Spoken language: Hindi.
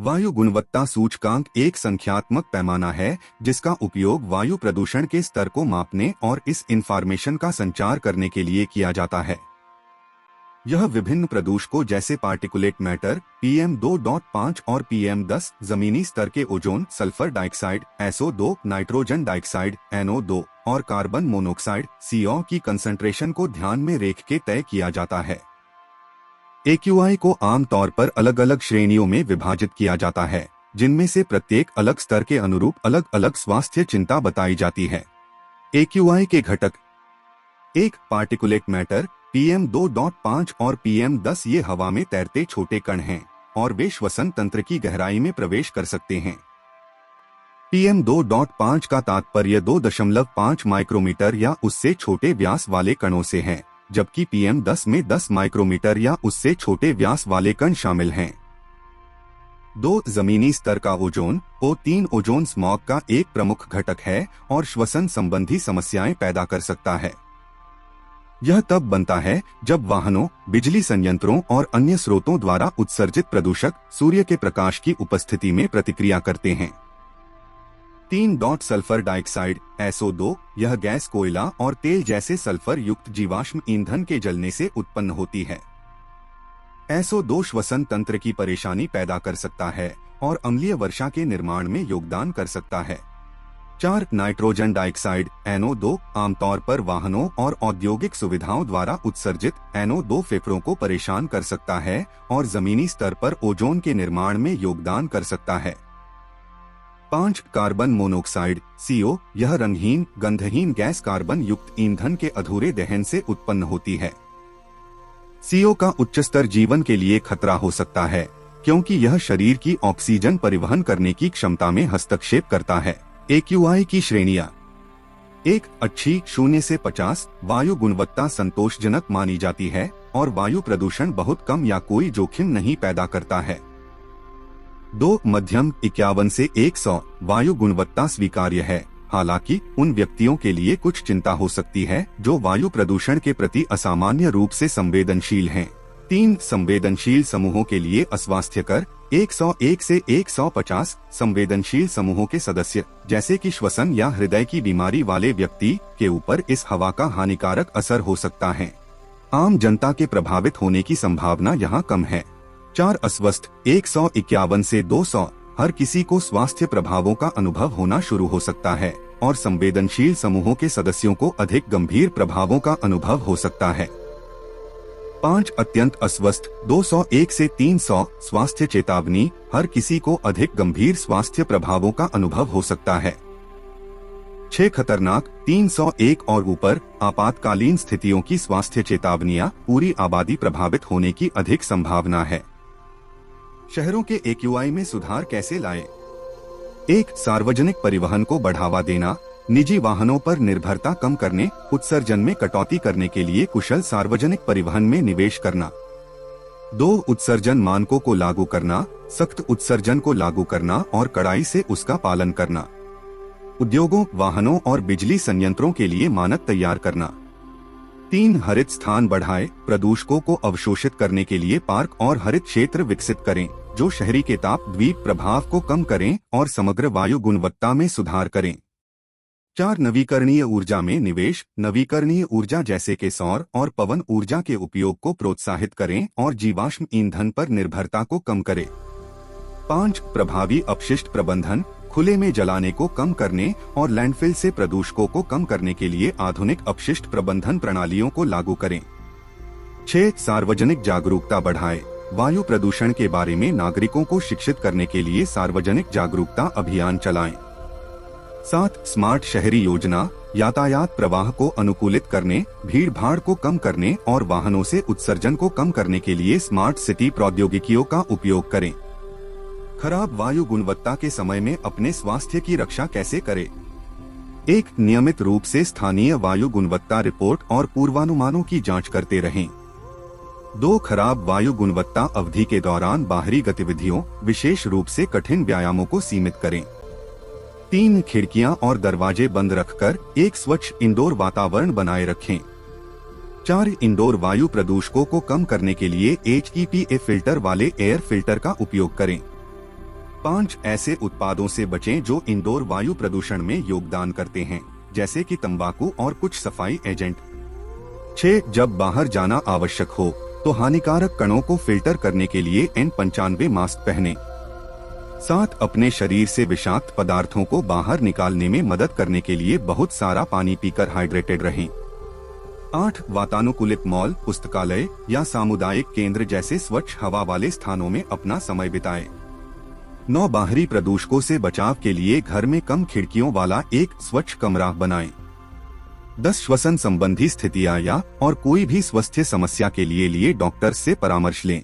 वायु गुणवत्ता सूचकांक एक संख्यात्मक पैमाना है जिसका उपयोग वायु प्रदूषण के स्तर को मापने और इस इंफॉर्मेशन का संचार करने के लिए किया जाता है। यह विभिन्न प्रदूषकों जैसे पार्टिकुलेट मैटर PM2.5 और PM10, जमीनी स्तर के ozone, sulphur dioxide SO2, nitrogen dioxide NO2 और कार्बन मोनोऑक्साइड CO की कंसंट्रेशन को ध्यान में रख के तय किया जाता है। AQI को आमतौर पर अलग अलग श्रेणियों में विभाजित किया जाता है, जिनमें से प्रत्येक अलग स्तर के अनुरूप अलग अलग स्वास्थ्य चिंता बताई जाती है। AQI के घटक: एक, पार्टिकुलेट मैटर PM2.5 और PM10 ये हवा में तैरते छोटे कण हैं और वे श्वसन तंत्र की गहराई में प्रवेश कर सकते हैं। PM2.5 का तात्पर्य 2.5 माइक्रोमीटर या उससे छोटे व्यास वाले कणों से है, जबकि PM10 में 10 माइक्रोमीटर या उससे छोटे व्यास वाले कण शामिल हैं। 2. जमीनी स्तर का ओजोन O3 ओजोन स्मॉग का एक प्रमुख घटक है और श्वसन संबंधी समस्याएं पैदा कर सकता है। यह तब बनता है जब वाहनों, बिजली संयंत्रों और अन्य स्रोतों द्वारा उत्सर्जित प्रदूषक सूर्य के प्रकाश की उपस्थिति में प्रतिक्रिया करते हैं। 3. सल्फर डाइऑक्साइड SO2, यह गैस कोयला और तेल जैसे सल्फर युक्त जीवाश्म ईंधन के जलने से उत्पन्न होती है। SO2 श्वसन तंत्र की परेशानी पैदा कर सकता है और अम्लीय वर्षा के निर्माण में योगदान कर सकता है। 4. नाइट्रोजन डाइऑक्साइड NO2, आमतौर पर वाहनों और औद्योगिक सुविधाओं द्वारा उत्सर्जित NO2 फेफड़ों को परेशान कर सकता है और जमीनी स्तर पर ओजोन के निर्माण में योगदान कर सकता है। 5. कार्बन मोनोऑक्साइड CO, यह रंगहीन, गंधहीन गैस कार्बन युक्त ईंधन के अधूरे दहन से उत्पन्न होती है। CO का उच्च स्तर जीवन के लिए खतरा हो सकता है क्योंकि यह शरीर की ऑक्सीजन परिवहन करने की क्षमता में हस्तक्षेप करता है। AQI की श्रेणियां: 1. अच्छी 0 से 50, वायु गुणवत्ता संतोषजनक मानी जाती है और वायु प्रदूषण बहुत कम या कोई जोखिम नहीं पैदा करता है। 2. मध्यम 51 से 100, वायु गुणवत्ता स्वीकार्य है, हालांकि उन व्यक्तियों के लिए कुछ चिंता हो सकती है जो वायु प्रदूषण के प्रति असामान्य रूप से संवेदनशील हैं। 3. संवेदनशील समूहों के लिए अस्वास्थ्यकर 101 से 150, संवेदनशील समूहों के सदस्य जैसे कि श्वसन या हृदय की बीमारी वाले व्यक्ति के ऊपर इस हवा का हानिकारक असर हो सकता है। आम जनता के प्रभावित होने की संभावना यहाँ कम है। 4. अस्वस्थ 151 से 200, हर किसी को स्वास्थ्य प्रभावों का अनुभव होना शुरू हो सकता है और संवेदनशील समूहों के सदस्यों को अधिक गंभीर प्रभावों का अनुभव हो सकता है। 5. अत्यंत अस्वस्थ 201 से 300, स्वास्थ्य चेतावनी, हर किसी को अधिक गंभीर स्वास्थ्य प्रभावों का अनुभव हो सकता है। 6. खतरनाक 301 और ऊपर, आपातकालीन स्थितियों की स्वास्थ्य चेतावनियां, पूरी आबादी प्रभावित होने की अधिक संभावना है। शहरों के AQI में सुधार कैसे लाएं? 1. सार्वजनिक परिवहन को बढ़ावा देना, निजी वाहनों पर निर्भरता कम करने, उत्सर्जन में कटौती करने के लिए कुशल सार्वजनिक परिवहन में निवेश करना। 2. उत्सर्जन मानकों को लागू करना, सख्त उत्सर्जन को लागू करना और कड़ाई से उसका पालन करना। उद्योगों, वाहनों और बिजली संयंत्रों के लिए मानक तैयार करना। 3. हरित स्थान बढ़ाए, प्रदूषकों को अवशोषित करने के लिए पार्क और हरित क्षेत्र विकसित करें जो शहरी के ताप द्वीप प्रभाव को कम करें और समग्र वायु गुणवत्ता में सुधार करें। 4. नवीकरणीय ऊर्जा में निवेश, नवीकरणीय ऊर्जा जैसे कि सौर और पवन ऊर्जा के उपयोग को प्रोत्साहित करें और जीवाश्म ईंधन पर निर्भरता को कम करें। 5. प्रभावी अपशिष्ट प्रबंधन, खुले में जलाने को कम करने और लैंडफिल से प्रदूषकों को कम करने के लिए आधुनिक अपशिष्ट प्रबंधन प्रणालियों को लागू करें। 6. सार्वजनिक जागरूकता बढ़ाएं, वायु प्रदूषण के बारे में नागरिकों को शिक्षित करने के लिए सार्वजनिक जागरूकता अभियान चलाएं। 7. स्मार्ट शहरी योजना, यातायात प्रवाह को अनुकूलित करने, भीड़ भाड़ को कम करने और वाहनों से उत्सर्जन को कम करने के लिए स्मार्ट सिटी प्रौद्योगिकियों का उपयोग करें। खराब वायु गुणवत्ता के समय में अपने स्वास्थ्य की रक्षा कैसे करें? 1. नियमित रूप से स्थानीय वायु गुणवत्ता रिपोर्ट और पूर्वानुमानों की जांच करते रहें। 2. खराब वायु गुणवत्ता अवधि के दौरान बाहरी गतिविधियों, विशेष रूप से कठिन व्यायामों को सीमित करें। 3. खिड़कियां और दरवाजे बंद रखकर एक स्वच्छ इंडोर वातावरण बनाए रखें। 4. इंडोर वायु प्रदूषकों को कम करने के लिए HEPA फिल्टर वाले एयर फिल्टर का उपयोग करें। 5 ऐसे उत्पादों से बचें जो इंडोर वायु प्रदूषण में योगदान करते हैं, जैसे कि तंबाकू और कुछ सफाई एजेंट। 6 जब बाहर जाना आवश्यक हो तो हानिकारक कणों को फिल्टर करने के लिए N95 मास्क पहनें। 7 अपने शरीर से विषाक्त पदार्थों को बाहर निकालने में मदद करने के लिए बहुत सारा पानी पीकर हाइड्रेटेड रहें। 8 वातानुकूलित मॉल, पुस्तकालय या सामुदायिक केंद्र जैसे स्वच्छ हवा वाले स्थानों में अपना समय बिताएं। 9 बाहरी प्रदूषकों से बचाव के लिए घर में कम खिड़कियों वाला एक स्वच्छ कमरा बनाएं। 10 श्वसन संबंधी स्थितियां या और कोई भी स्वास्थ्य समस्या के लिए डॉक्टर से परामर्श लें।